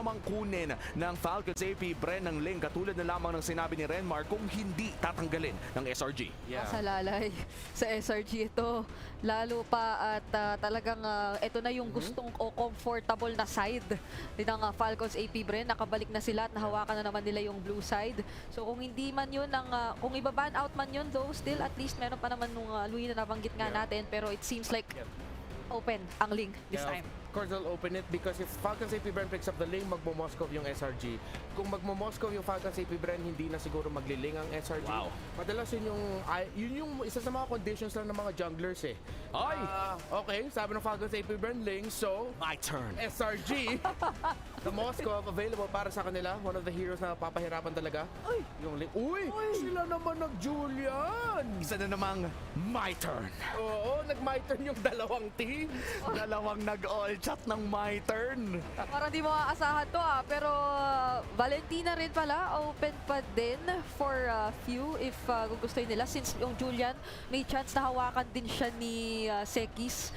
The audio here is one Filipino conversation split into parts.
namang kunin ng Falcons AP Bren ng Ling katulad na lamang ng sinabi ni Renmar kung hindi tatanggalin ng SRG. Masalalay sa SRG ito. Lalo pa at talagang ito na yung gustong o comfortable na side ng Falcons AP Bren. Nakabalik na sila at nahawakan na naman nila yung blue side. So kung hindi man yun, kung iba-ban out man yun though, still at least meron pa naman nung Louis na nabanggit nga natin. Pero it seems like open ang Ling this time. Of course, they'll open it because if Falcons AP Bren picks up the lane, magmo-Moskov yung SRG. Kung magmo-Moskov yung Falcons AP Bren, hindi na siguro magliling ang SRG. Wow. Madalas yun yung isa sa mga conditions lang ng mga junglers eh. Ay! Okay, sabi ng Falcons AP Bren, Ling, so My turn. SRG, the Moskov available para sa kanila. One of the heroes na papahirapan talaga. Ay! Yung Ling. Uy! Sila naman nag-Julian! Isa na namang my turn. Oo, nag-my turn yung dalawang team. Dalawang nag-all chat ng my turn. Parang di mo aasahan to pero Valentina rin pala, open pa din for few if gugustuhin nila since yung Julian may chance na hawakan din siya ni Sekis.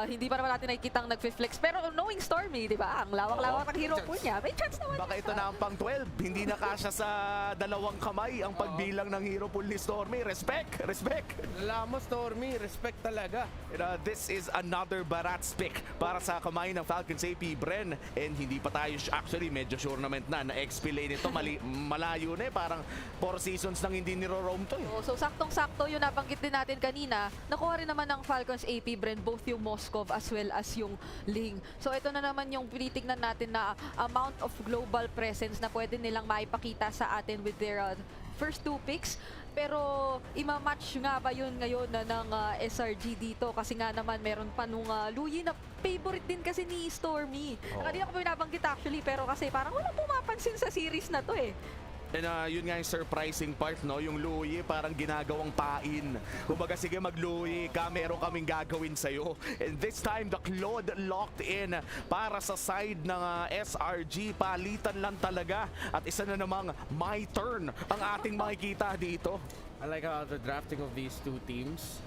Hindi pa naman natin nakikitang nag-flex pero knowing Stormy, di ba? Ang lawak-lawak ng hero pool niya, may chance naman. Baka ito na ang pang 12. Hindi na kasya sa dalawang kamay ang pagbilang ng hero pool ni Stormy. Respect! Respect! Lama Stormy, respect talaga. This is another Barat's pick para sa kamay ng Falcons AP Bren. And hindi pa tayo actually medyo sure naman na XP lane ito. Malayo na eh. Parang 4 seasons nang hindi niro-roam to eh. So saktong-sakto yung nabanggit din natin kanina. Nakuha rin naman ng Falcons AP Bren both yung Moskov as well as yung Ling. So ito na naman yung tinitignan natin na amount of global presence na pwede nilang maipakita sa atin with their first 2 picks. Pero ima-match nga ba yun ngayon ng SRG dito? Kasi nga naman meron pa nung Louis na favorite din kasi ni Stormy. Kanina ko pa binabanggit actually pero kasi parang walang pumapansin sa series na to eh. And yun nga yung surprising part, no? Yung Louie parang ginagawang pain. Kumbaga, sige mag-Louie ka, meron kaming gagawin sa'yo. And this time, the Claude locked in para sa side ng SRG. Palitan lang talaga. At isa na namang my turn ang ating makikita dito. I like how the drafting of these two teams.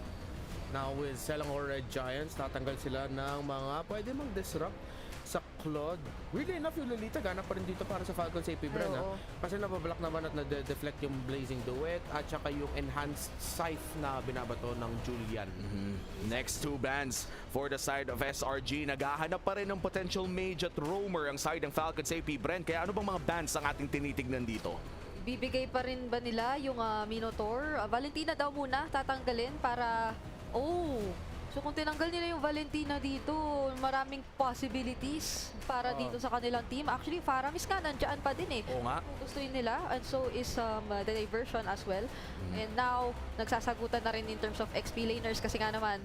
Now with Selangor Red Giants, natanggal sila ng mga pwede mang-disrupt sa Claude. Weirdly enough, yung Lolita gana pa rin dito para sa Falcons AP Bren. Kasi nabablock naman at na-deflect yung Blazing Duet at saka yung enhanced scythe na binabato ng Julian. Next 2 bans for the side of SRG. Naghahanap pa rin ng potential mage at roamer ang side ng Falcons AP Bren. Kaya ano bang mga bans ang ating tinitignan dito? Bibigay pa rin ba nila yung Minotaur? Valentina daw muna tatanggalin para... So kung tinanggal nila yung Valentina dito, maraming possibilities para dito sa kanilang team. Actually, Faramis nga nandiyan pa din eh. Oo nga. Kung gustuin nila. And so is the diversion as well. And now, nagsasagutan na rin in terms of XP laners kasi nga naman,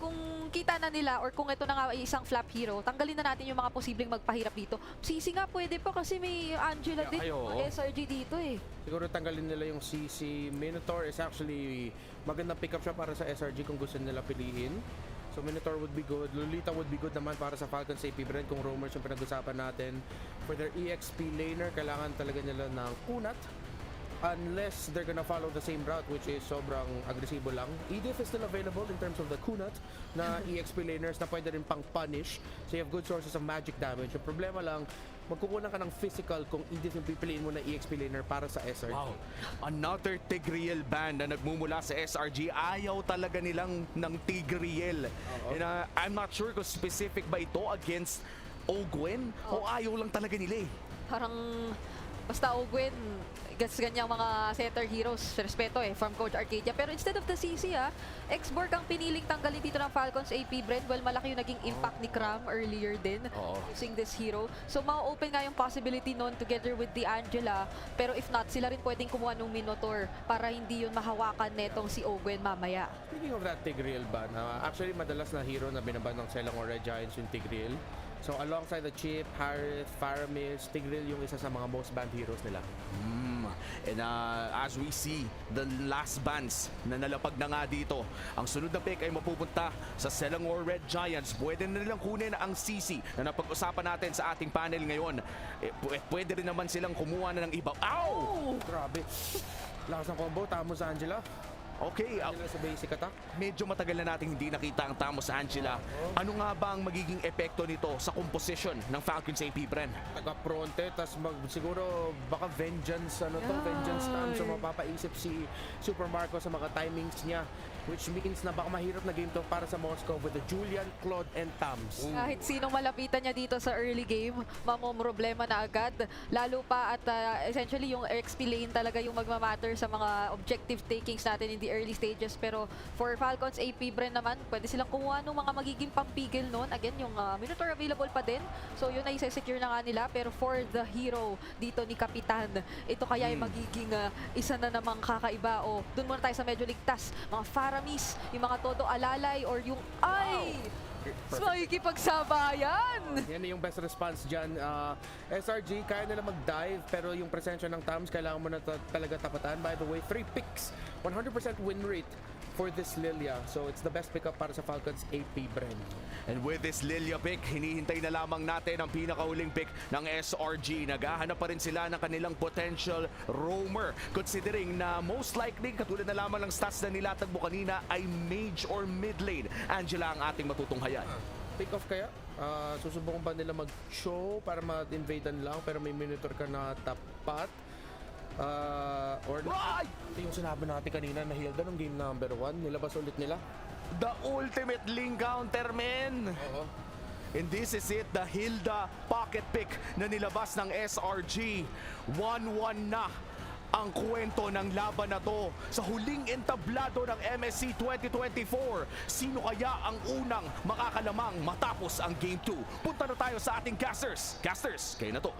kung kita na nila or kung ito na nga ay isang flap hero, tanggalin na natin yung mga posibleng magpahirap dito. CC nga pwede pa kasi may Angela din yung SRG dito eh. Siguro tanggalin nila yung CC. Minotaur is actually magandang pick up siya para sa SRG kung gusto nila piliin. So Minotaur would be good. Lolita would be good naman para sa Falcons AP Bren kung roamers yung pinag-usapan natin. For their EXP laner, kailangan talaga nila ng kunat. Unless they're gonna follow the same route, which is sobrang agresibo lang. Edith is still available in terms of the kunat na EXP laners na pwede rin pang punish. So you have good sources of magic damage. Yung problema lang, magkukunan ka ng physical kung Edith yung pipiliin mo na EXP laner para sa SRG. Wow. Another Tigreal band na nagmumula sa SRG. Ayaw talaga nilang ng Tigreal. And I'm not sure kung specific ba ito against Ogwen o ayaw lang talaga nila eh. Parang basta Ogwen, ganyang mga center heroes, respeto eh, from Coach Arcadia. Pero instead of the CC X-Borg ang piniling tanggalin dito ng Falcons AP Bren. Well, malaki yung naging impact ni Cram earlier din using this hero. So, ma-open nga yung possibility noon together with the Angela. Pero if not, sila rin pwedeng kumuha ng Minotaur para hindi yun mahawakan netong si Ogwen mamaya. Speaking of that Tigreal ban, actually madalas na hero na binaban ng Selangor Red Giants yung Tigreal. So alongside the Chip, Harith, Faramis, Tigreal yung isa sa mga most banned heroes nila. And as we see, the last bans na nalapag na nga dito. Ang sunod na pick ay mapupunta sa Selangor Red Giants. Pwede na nilang kunin ang CC na napag-usapan natin sa ating panel ngayon. Pwede rin naman silang kumuha na ng iba. Ow! Grabe. Lakas ng combo, tamo sa Angela. Okay, Nila sa basic attack. medyo matagal na natin hindi nakita ang Tamos Angela. Ano nga ba ang magiging epekto nito sa composition ng Falcons AP, Bren? Taga-fronte, tas siguro baka vengeance, vengeance time. So mapapaisip si Super Marco sa mga timings niya, which means na baka mahirap na game to para sa Moscow with the Julian, Claude, and Tams. Kahit sinong malapitan niya dito sa early game, mamomroblema na agad. Lalo pa at essentially yung XP lane talaga yung magmamatter sa mga objective takings natin in the early stages. Pero for Falcons AP, Bren naman, pwede silang kumuha ng mga magiging pampigil noon. Again, yung Minotaur available pa din. So yun ay secure na nga nila. Pero for the hero dito ni Kapitan, ito kaya ay magiging isa na namang kakaiba. O dun muna tayo sa medyo ligtas. Mga Faramis, yung mga todo alalay, or yung ay! Makikipagsabayan! Yan yung best response dyan. SRG, kaya nila mag-dive, pero yung presensya ng Tams, kailangan mo na talaga tapatan. By the way, 3 picks, 100% win rate for this Lilia. So it's the best pickup para sa Falcons AP, Bren. And with this Lilia pick, hinihintay na lamang natin ang pinakahuling pick ng SRG. Naghahanap pa rin sila ng kanilang potential roamer. Considering na most likely, katulad na lamang ng stats na nilatag mo kanina, ay mage or mid lane. Angela ang ating matutunghayan. Pick off kaya? Susubukan ba nila mag-show para ma-invadean lang pero may monitor ka na tapat? Or Right! ito yung sinabi natin kanina na Hilda ng game number 1, nilabas ulit nila. The ultimate link counter, men! Oo. And this is it, the Hilda pocket pick na nilabas ng SRG. 1-1 na ang kwento ng laban na to sa huling entablado ng MSC 2024. Sino kaya ang unang makakalamang matapos ang Game 2? Punta na tayo sa ating casters. Casters, kayo na to.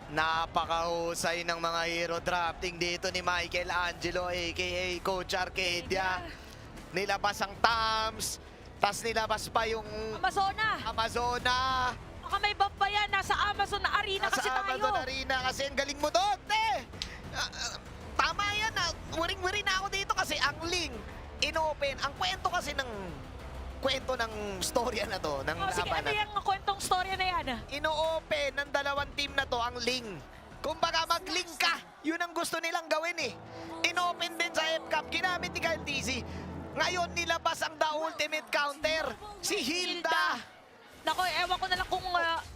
Napakahusay ng mga hero drafting dito ni Michael Angelo aka Coach Arcadia. Nilabas ang Tams, tas nilabas pa yung Amazona. Baka may buff pa yan. Nasa Amazon Arena kasi Sa tayo. Amazon Arena kasi ang galing mo doon, te! Tama yan, Waring-wari na ako dito kasi ang link inopen. Ang kwento kasi ng storya na to, ng Oh, sige, ano labanan. yung kwentong storya na yan? Ino-open ng dalawang team na to ang link. Kumbaga mag-link ka, yun ang gusto nilang gawin eh. Inopen din sa F-Cup, ginamit ni Kyle TZ. Ngayon nilabas ang the ultimate counter, si Hilda. Nako, ewan ko na lang kung...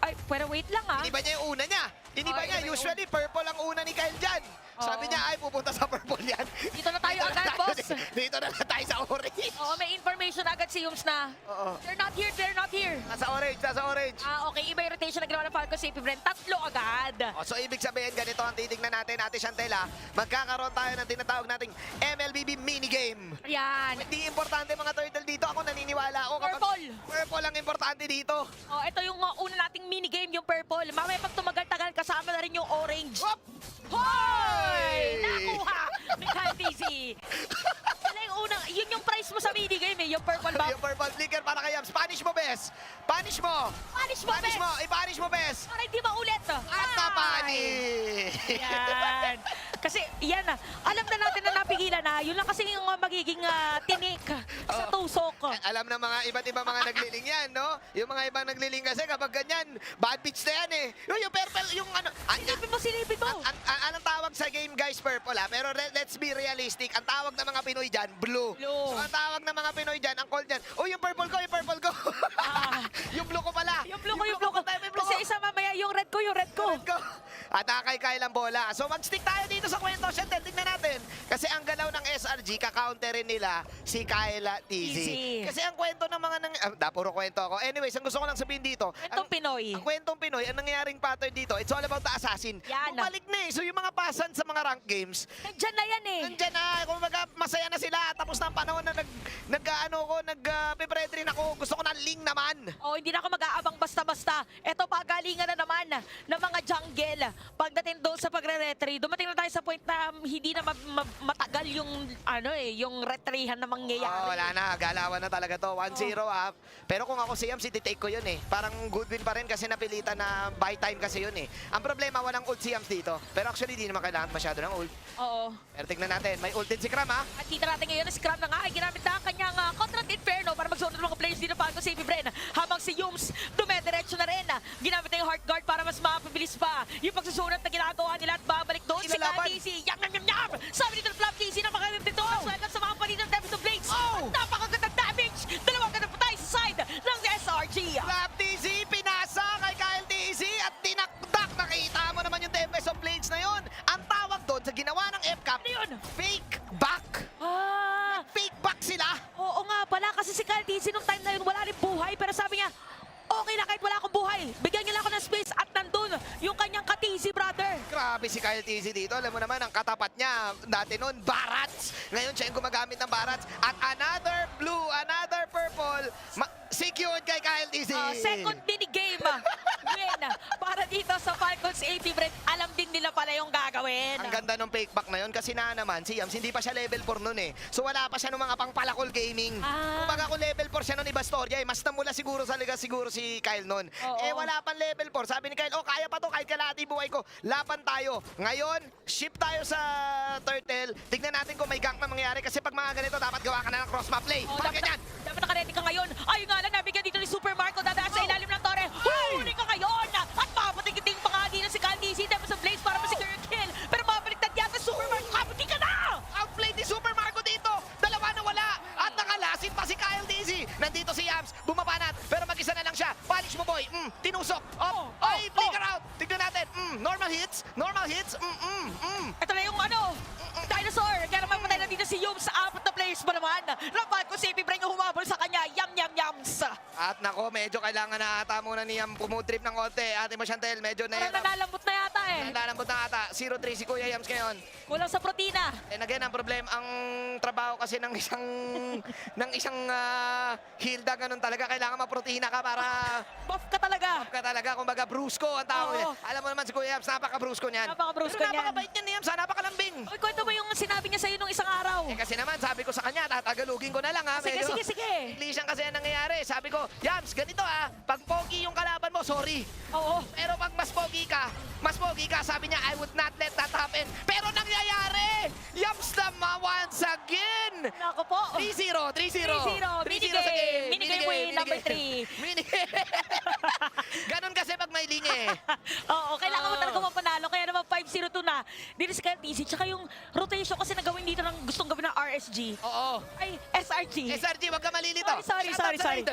ay, pero wait lang Hindi ba niya yung una niya? Hindi ba niya? iba yung Usually purple ang una ni Kyle dyan. Sabi niya ay pupunta sa purple yan. Dito na tayo agad, boss. Dito na tayo sa orange. Oo, may information agad si Yums na. Oo. They're not here, they're not here. Nasa orange, nasa orange. Okay, iba yung rotation na ginawa ng Falcons AP, Brent. 3 agad. So ibig sabihin ganito ang titignan natin, Ate Shantela. Magkakaroon tayo ng tinatawag nating MLBB minigame. Yan. Hindi importante mga turtle dito. Ako naniniwala ako Purple. Purple ang importante dito. Oh, ito yung una nating minigame, yung purple. Mamaya pag tumagal-tagal, kasama na rin yung orange. Hop! Hoy! Nakuha! Mikhail TZ. Sila yung unang, yun yung prize mo sa minigame eh, yung purple buff. Yung purple flicker para kay Yams. Punish mo, Bes. Punish mo. Punish mo, Punish Bes. mo. I-punish mo, Bes. Para hindi maulit. At napanish. Yan. Kasi yan na, alam na natin na napigilan na, yun lang kasi yung magiging tinik sa tusok. Alam na mga iba't ibang mga nagliling yan, no? Yung mga ibang nagliling kasi kapag ganyan, bad pitch na yan eh. Yung purple, yung ano... Silipin mo. Anong tawag sa game, guys, purple ha? Pero let's be realistic. Ang tawag ng mga Pinoy dyan, blue. Blue. So ang tawag ng mga Pinoy dyan, ang call dyan, oh, yung purple ko, yung purple ko. Yung blue ko pala. Yung blue ko. Kasi isa mamaya, yung red ko. Red ko. Atake Kyle ang bola. So mag-stick tayo dito sa kwento. Siyempre, tignan natin. Kasi ang galaw ng SRG, ka-counterin nila si Kyla TZ. Easy. Kasi ang kwento ng mga... puro kwento ako. Anyways, ang gusto ko lang sabihin dito, Kwentong Pinoy. ang kwentong Pinoy, ang nangyayaring pattern dito, it's all about the assassin. Yan. Bumalik na eh. So yung mga pasan sa mga rank games, Nandyan na yan eh. nandyan na. Kung masaya na sila. Tapos na ang panahon na nag-pre-train ako. Gusto ko ng link naman. Oh, hindi na ako mag-aabang basta-basta. Ito pagalingan na naman ng mga jungle. Pagdating doon sa pagre-retry, dumating na tayo sa point na hindi na matagal yung yung retryhan na mangyayari. Wala na. Galawan na talaga to. 1-0 up. Pero kung ako si Yams, ititake ko yun eh. Parang good win pa rin kasi napilitan na buy time kasi yun eh. Ang problema, walang ult si Yams dito. Pero actually, di naman kailangan masyado ng ult. Oo. Pero tignan natin. May ult din si Kram ha. At kita natin ngayon, Scrum na nga ay ginamit na ang kanyang Contract Inferno para magsunod ng mga players dito para sa AP Bren. Habang si Yums, dumediretso na rin. Ginamit na yung Heart Guard para mas mapabilis pa yung pagsusunod na ginagawa nila at babalik doon si Ilalaban. KTC. Yam! Sabi dito ng Flap KTC, napakaganda dito. Swerte Cup. Ano yun? Fake back. Ah, Fake back sila. oo nga pala, kasi si Kyle TC nung time na yun, wala rin buhay, pero sabi niya, okay na kahit wala akong buhay. Bigyan niya lang ako ng space at nandun yung kanyang ka-TC, brother. Grabe si Kyle TC dito. Alam mo naman, ang katapat niya dati noon, Barats. Ngayon siya yung gumagamit ng Barats. At another blue, another purple. Secured kay Kyle TC. Second mini-game win para dito sa Falcons AP Brent. Alam din nila pala yung gagawin. Ang ganda ng fake back na yun kasi na naman si Yams hindi pa siya level 4 noon eh. So wala pa siya ng mga pangpalakol gaming. Kumbaga kung level 4 siya noon iba storya eh. Mas namula siguro sa liga siguro si Kyle noon. Oo. Eh wala pang level 4. Sabi ni Kyle, oh kaya pa to kahit kalahati buhay ko. Laban tayo. Ngayon, ship tayo sa Turtle. Tignan natin kung may gank na mangyayari kasi pag mga ganito dapat gawa ka na ng cross map play. Oh, Bakit yan? Dapat nakaready ka ngayon. Ayun nga lang, nabigyan dito ni Super Marco. Dadaan sa ilalim ng tore. Huli ka ngayon! At papating-ting pa nga dito si Kyle TC. Tapos sa Blaze para ma-secure yung kill. Pero mabaliktad yata Super Marco. Kapating ka na! Outplay ni Super Marco dito. Dalawa na wala. At nakalasin pa si Kyle TC. Nandito si Yams. Bumabanat. Pero mag-isa na lang siya. Punish mo boy. Tinusok. Ay, flicker out. Tignan natin. Normal hits. Normal hits. Ito na yung ano, Dinosaur. Kaya naman patay na dito si Yum sa apat na players pa naman. Rampal ko si Bray yung humabol sa kanya. Yams. At nako, medyo kailangan na ata muna niyang pumutrip ng konti. Ate mo Chantel, medyo na Parang nalalambot na yata eh. Nalalambot na ata. 0-3 si Kuya Yams ngayon. Kulang sa protina. And again, ang problema, ang trabaho kasi ng isang Hilda, ganun talaga. Kailangan maprotina ka para Buff ka talaga. ka talaga. Kumbaga, brusko ang tawag niya. Oo. Alam mo naman si Kuya Yams, napaka-brusko niyan. Napaka-brusko Pero niyan. napakabait niya ni Yams, napakalambing. Uy, kwento mo yung sinabi niya sa'yo nung isang araw. Eh kasi naman, sabi ko sa kanya, tatagalugin ko na lang ha. Sige, sige, sige. English kasi ang nangyayari. Sabi ko, Yams, ganito ha. Pag pogi yung kalaban mo, sorry. Oo. Pero pag mas pogi ka, sabi niya, I would not let that happen. Pero nangyayari! Yams naman once again! Nako po. 3-0, 3-0. 3-0. Minigame. Minigame win number 3. Ganon kasi pag may lingi. Oo, kailangan mo talaga mapanalo. Kaya naman 5-0 to na. Dito si Kyle TC. Tsaka yung rotation kasi nagawin dito ng gustong gawin ng RSG. Oo. Ay, SRG. SRG, wag ka malilito. Sorry.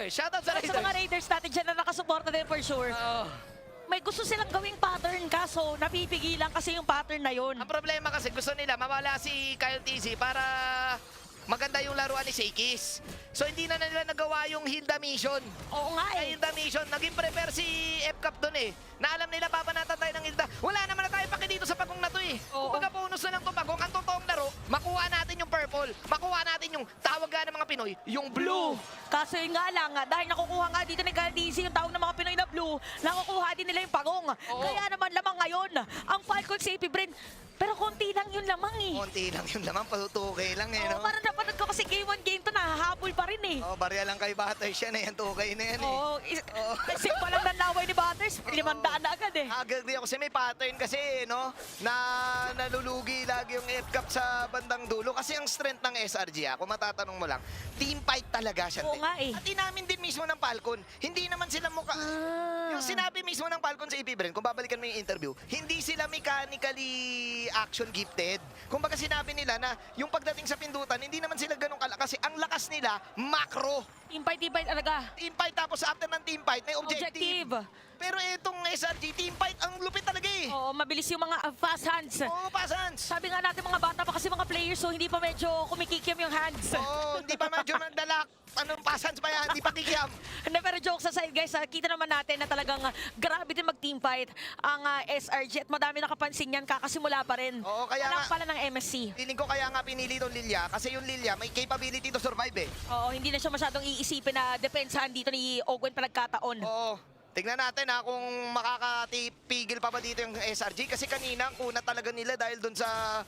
Shout out sa Sa mga Raiders. Raiders natin dyan na nakasuporta din for sure. Oo. May gusto silang gawing pattern kaso napipigilan kasi yung pattern na yun. Ang problema kasi gusto nila mawala si Kyle TC para maganda yung laruan ni Seikis. So hindi na nila nagawa yung Hilda mission. Oo nga Kaya eh. Hilda mission, naging prepare si F-Cup doon eh. Na alam nila papanatan tayo ng Hilda. Wala naman na tayo paki dito sa pagong na to eh. Oo. Kumbaga bonus na lang to pagong. Ang totoong laro, makuha natin yung purple. Makuha natin yung tawag nga ng mga Pinoy, yung blue. Kaso yun nga lang, dahil nakukuha nga dito ni Kyle TC yung tawag ng mga Pinoy na blue, nakukuha din nila yung pagong. Oo. Kaya naman lamang ngayon, ang Falcons AP Brain, pero konti lang yun lamang eh. Konti lang yun naman, patutukay lang eh. Oo, No? parang napanood ko kasi game 1, game 2, nahahabol pa rin eh. Oh, barya lang kay Butters siya na yan, tukay na yan eh. Oo, Oo. kasi pa lang nanlaway ni Butters, 500 na agad eh. Agree ako kasi may pattern kasi, no? Na nalulugi lagi yung F-Cup sa bandang dulo. Kasi ang strength ng SRG, kung matatanong mo lang, team fight talaga siya. Oo nga eh. At inamin din mismo ng Falcon, hindi naman sila mukha... Yung sinabi mismo ng Falcon sa EP Brand, kung babalikan mo yung interview, hindi sila mechanically action gifted. Kumbaga sinabi nila na yung pagdating sa pindutan, hindi naman sila ganun kalakas. Kasi ang lakas nila, macro. Team fight talaga. Team fight, tapos after ng team fight, may objective. Objective. Pero itong SRG, team fight, ang lupit talaga eh. Oo, mabilis yung mga fast hands. Oo, pasans. Sabi nga natin mga bata pa kasi mga players, so hindi pa medyo kumikikim yung hands. Oo, hindi pa medyo nagdala. Anong pasans pa yan? Hindi pa kikiam. Hindi, pero jokes aside guys, kita naman natin na talagang grabe din mag-team fight ang SRG at madami nakapansin yan, kakasimula pa rin. Oo, kaya Alam nga- pala ng MSC. Feeling ko kaya nga pinili itong Lilia kasi yung Lilia may capability to survive eh. Oo, hindi na siya masyadong iisipin na depensahan dito ni Ogwen pa nagkataon. Oo. Tignan natin kung makakapigil pa ba dito yung SRG kasi kanina ang kunat talaga nila dahil doon sa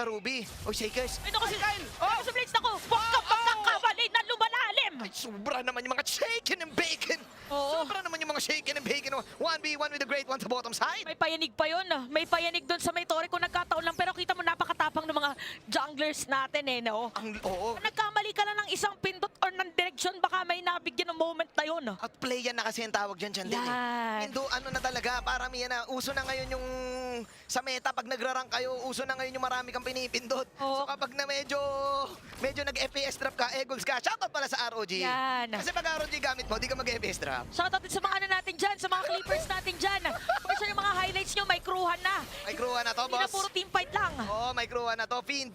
Ruby. Oy, Shakers. Ito kasi, Kyle! oh, sa blades na ko, huwag ka pagkakamali na lumalalim! Ay, sobra naman yung mga shaken and bacon. Oo. Sobra naman yung mga shaken and bacon. 1v1 with the great one sa bottom side. May payanig pa yun. May payanig doon sa may tore kung nagkataon lang. Pero kita mo napakatapang ng mga junglers natin eh, no? Oo. Kung nagkamali ka lang ng isang pindot or ng direction, baka may nabigyan ng moment na yun. Outplay yan na kasi ang tawag dyan, Chandel. Yan. Indo, ano na talaga, parang yan na. Uso na ngayon yung sa meta, pag nagrarang kayo, uso na ngayon yung marami kang pinipindot. Oo. So kapag na medyo nag-FPS drop ka, goals ka, shoutout pala sa ROG. Yan. Kasi pag ROG gamit mo, di ka mag-FPS drop. Shoutout din sa mga ano natin dyan, sa mga clippers natin dyan. Kung saan yung mga highlights nyo, may crewhan na. Ay, crew na to, Hindi na boss. puro team fight lang. Oh, may crew na to. Fin.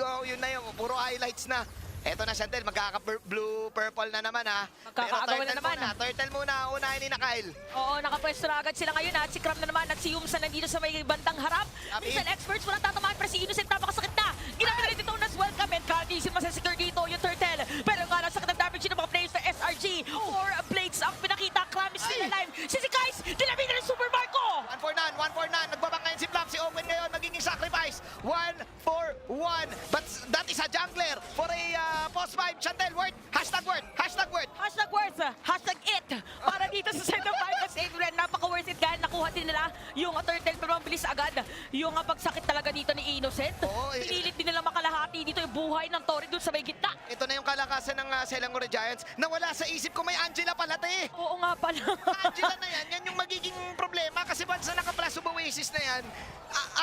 Oh, yun na yung puro highlights na. Eto na, Chantel, magkaka-blue-purple na naman, ha. Magkakaagawan na naman. Turtle muna, unahin ni na Kyle. Oo, nakapwesto na agad sila ngayon at si Cram na naman at si Yumsa nandito sa may bandang harap. Sabi. Minsan experts walang tatamaan pero si Innocent napakasakit na. Ginamit na dito nas welcome and Kagi masasecure dito yung Turtle. Pero nga nasakit ang damage ng mga players na SRG. 4 blades ang pinakita. Cram is still alive. Si Kais, dinamit na ng Super Marco. 1 for none. Nagbabang ngayon si Flap, si Owen ngayon, magiging sacrifice. 1 for 1. But that is a jungler for a post 5. Chantel, word. Hashtag word. Hashtag worth, hashtag it. Para dito sa Send of Fighters 8 napaka-worth it guys. Nakuha din nila yung Turtle pero mabilis agad. Yung pagsakit talaga dito ni Innocent. Oo, Pinilit din nila makalahati dito yung buhay ng Tori doon sa may gitna. Ito na yung kalakasan ng Selangor Giants na wala sa isip ko may Angela pala, te. Oo nga pala. Angela na yan yung magiging problema kasi once na naka-Plus of Oasis na yan,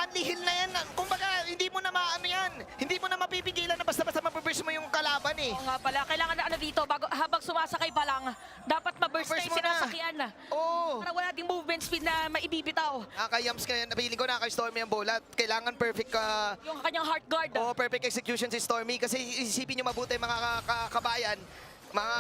unlihil na yan. Kumbaga, hindi mo na maano yan. Hindi mo na mapipigilan na basta-basta mapaburst mo yung kalaban eh. Oo nga pala. Kailangan na dito, habang sumasakay pa lang, dapat ma-burst na Ma-burst yung mo na. sinasakyan. Oo. Para wala ding movement speed na maibibitaw. Nakaka-yams ka yan. Napiling ko nakaka-Stormy ang bola. Kailangan perfect ka. Yung kanyang heart guard. Perfect execution si Stormy kasi isipin nyo mabuti mga kabayan, mga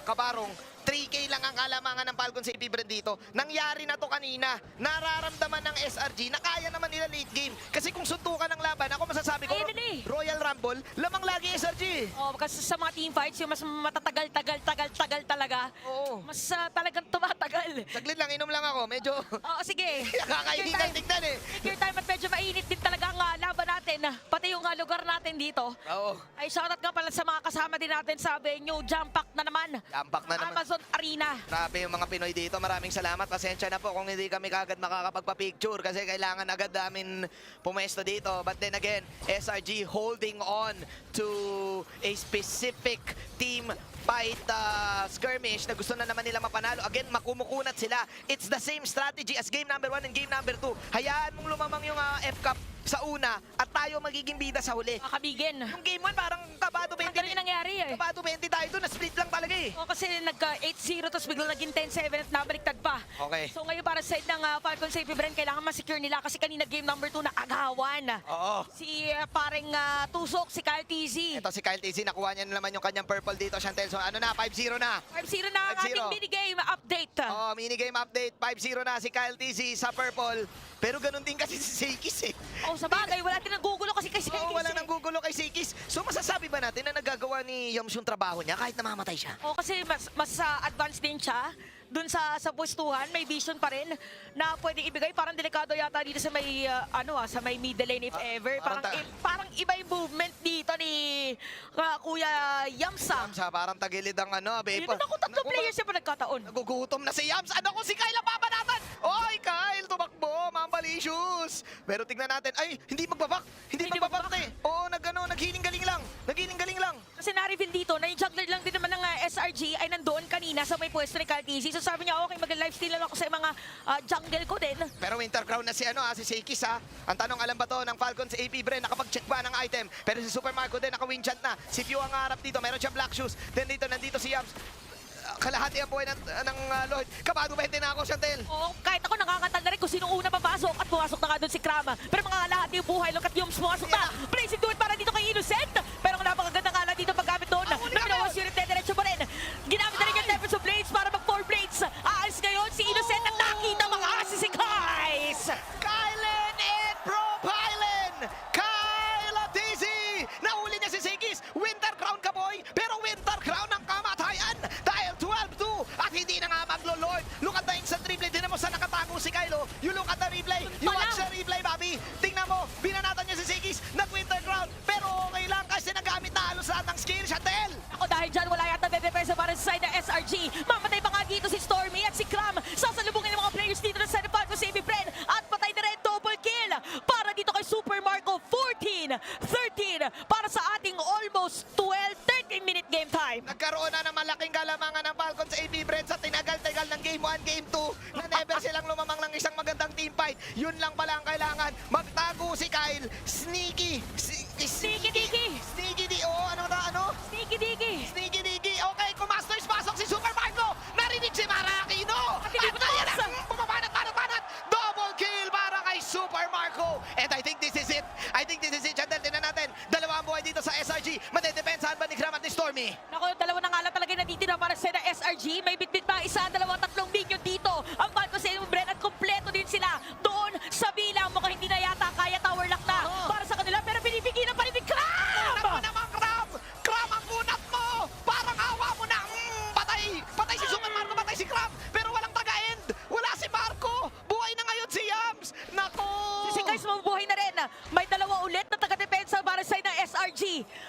kabarong, 3K lang ang kalamangan ng Falcons AP Brand dito. Nangyari na to kanina. Nararamdaman ng SRG na kaya naman nila late game. Kasi kung suntukan ng laban, ako masasabi ko, Ayun na eh. Royal Rumble, lamang lagi SRG. Oh, kasi sa mga team fights, yung mas matatagal talaga. Oo. Mas talagang tumatagal. Saglit lang, inom lang ako. Medyo Oo, sige. nakakainitan tignan eh. Take your time at medyo mainit din talaga ang laban natin. Pati yung lugar natin dito. Oo. Ay, shoutout nga pala sa mga kasama din natin sa venue. Jump pack na naman. Jampak na naman. Amazon Arena. Grabe yung mga Pinoy dito. Maraming salamat. Pasensya na po kung hindi kami kagad makakapagpa-picture kasi kailangan agad namin pumesto dito. But then again, SRG holding on to a specific team fight skirmish na gusto na naman nila mapanalo. Again, makumukunat sila. It's the same strategy as game number 1 and game number 2. Hayaan mong lumamang yung F-Cup sa una at tayo magiging bida sa huli. Makakabigin. Yung game 1 parang kabado 20. Ganun yung nangyari eh. Kabado 20 tayo doon. Na-split lang talaga eh. O kasi nagka 8-0 tapos biglang naging 10-7 at nabaliktad pa. Okay. So ngayon para sa side ng Falcons AP Brand, kailangan ma-secure nila kasi kanina game number 2 na agawan. Oo. Si pareng Tusok, si Kyle TZ. Ito si Kyle TZ, nakuha niya na naman yung kanyang purple dito, Chantel. So ano na, 5-0 na. 5-0 na ang 5-0. ating minigame update. Oh, minigame update, 5-0 na si Kyle TZ sa purple. Pero ganun din kasi si Seikis eh. Oh, sa bagay, wala din nagugulo kasi kay Oo, wala nang gugulo kay Seikis. So masasabi ba natin na nagagawa ni Yams yung trabaho niya kahit namamatay siya? Oh, kasi mas advanced din siya. Dun sa pwestuhan, may vision pa rin na pwedeng ibigay. Parang delikado yata dito sa may sa may middle lane if ever. Parang iba yung movement dito ni Kuya Yamsa. Sa parang tagilid ang Yun ako, tatlo players siya pa nagkataon. Nagugutom na si Yams. Ano ko si Kyle ang babanatan? Oy, Kyle, tumakbo. Mambalicious. Pero tignan natin. Ay, hindi magbabak. Hindi magbabak eh. Oo, naghiling galing lang. Kasi na-reveal dito na yung juggler lang din naman ng SRG ay nandoon kanina sa may pwesto ni Kyle TZ. So sabi niya, okay, mag-lifesteal lang ako sa mga jungle ko din. Pero Winter Crown na si Seikis ha. Ang tanong, alam ba to ng Falcons AP Bren, nakapag-check ba ng item? Pero si Super Marco din, naka-win chant na. Si Pew ang harap dito, meron siyang black shoes. Then nandito si Yams. Kalahati ang buhay ng Lloyd. Kabado 20 na ako, Chantel. Oo, kahit ako nakakatanda rin kung sino una papasok at pumasok na nga doon si Krama. Pero mga lahat yung buhay, look at Yums pumasok na. Place it, do it para dito kay Innocent. Pero ang napakaganda nga lang dito paggamit doon. Na pinawas yun, diretso pa rin. Ginamit na rin yung Tempest of Blades para mag 4 blades. Aalis ngayon si Innocent at nakita mga asi si Kais. Kylen and Profilen! Kyle TZ! Nahuli niya si Seikis. Winter Crown ka, boy. Pero Winter Crown ang kamatayan. Dahil 12-2 at hindi na nga maglo-lord. Look at the instant replay. Tingnan mo saan nakatago si Kylo. You look at the replay. You watch the replay, Bobby. Tingnan mo. Binanatan niya si Seikis. Nag-Winter Crown. Pero okay lang kasi nagamit na halos lahat ng skill, Chantel. Ako dahil dyan, wala yata bebe-pesa para sa side ng SRG. Mamatay pa nga dito si Stormy at si Cram. Sasalubungin ng mga players dito ng side ng Falcons AP Bren. At patay na rin, double kill. Para dito kay Super Marco, 14-13. Para sa ating almost 13-minute game time. Nagkaroon na ng malaking kalamangan ng Falcons AP Bren sa tinagal-tagal ng Game 1, Game 2 na never silang lumamang ng isang magandang team fight. Yun lang pala ang kailangan. Magtago si Kyle. Sneaky. Sneaky Dicky. Sneaky di. Oh, ano? Sneaky Dicky. Sneaky Dicky. Okay, kung Masters pasok si Super Marco. Narinig si Marakino. At hindi At ayan ang bumabanat. Double kill para kay Super Marco. And I think this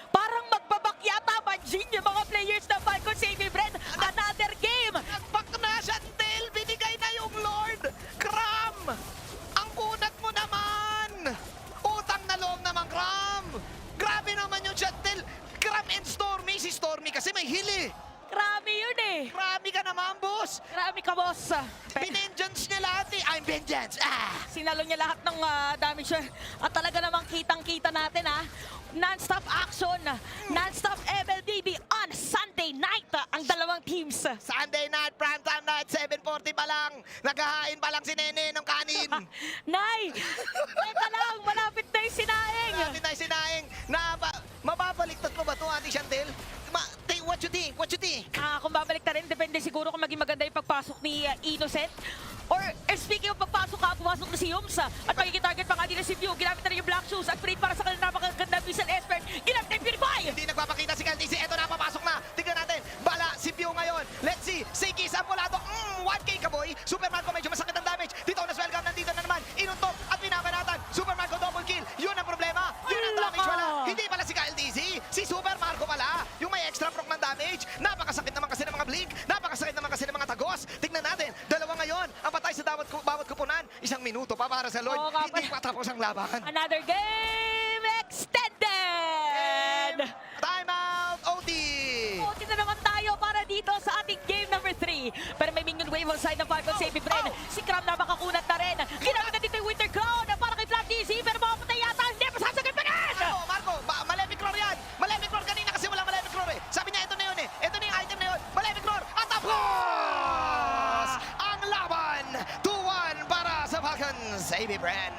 Parang magbabak yata Manjin yung mga players ng Falcons AB Bren. Another game. Nagback na Shantel! Binigay na yung Lord! Cram! Ang kunat mo naman! Utang na loob naman, Cram! Grabe naman yung Shantel! Cram and Stormy! Si Stormy kasi may heal eh! Grabe yun eh. Grabe ka naman, boss! Grabe ka, boss. Binenjance niya lahat eh! I'm vengeance! Ah! Sinalo niya lahat ng damage. At talaga namang kitang-kita natin non-stop action, non-stop MLBB on Sunday night. Ang dalawang teams. Sunday night, primetime night, 7:40 pa lang. Naghahain pa lang si Nene ng kanin. Nay! Teka lang, malapit na yung sinaing. Natin na sinaing. Mababaliktad mo ba ito, Ate Chantel? What you think? What you think? Kung babalik na rin, depende siguro kung maging maganda yung pagpasok ni Innocent. Or speaking of pagpasok pumasok na si Yums. At magiging target pa nga din si View. Ginamit na rin yung Black Shoes. At free para sa kanila napakaganda Vision Esper. Ginamit na yung Purify! Hindi nagpapakita si Kaltisi. Eto na, papasok na. Tignan natin. Bala si View ngayon. Let's see. Seiki Sampolado. 1K Kaboy. Super Marco medyo masakit ang damage. Dito na Swelgam. Nandito na naman. Inuntok at pinabanatan. Super Marco double kill. Yun ang problema. Yun ang damage wala. Hindi pala si Kaltisi. Si Super Marco pala. Yung may extra proc ng damage. Napakasakit naman kasi ng mga blink. Napakasakit naman kasi ng mga tagos. Tignan natin. Dalawa ngayon. Ang patay sa bawat kupunan. 1 minuto pa para sa Lloyd. Oo nga Hindi pa tapos ang laban. Another game extended! Time out, OT! Puti na naman tayo para dito sa ating game number 3. Pero may minion wave on side ng Falcons AB Bren. Si Cram na makakunat na rin. Ginamit na dito yung Winter Crown para kay Flat DC. Pero makapunta yata. Hindi, masasagad pa rin! Marco, Malefic Roar yan! Malefic Roar kanina kasi wala Malefic Roar eh. Sabi niya, ito na yun eh. Ito na yung item na yun. Malefic Roar! At tapos! Ang laban! 2-1 para sa Falcons, AB Bren.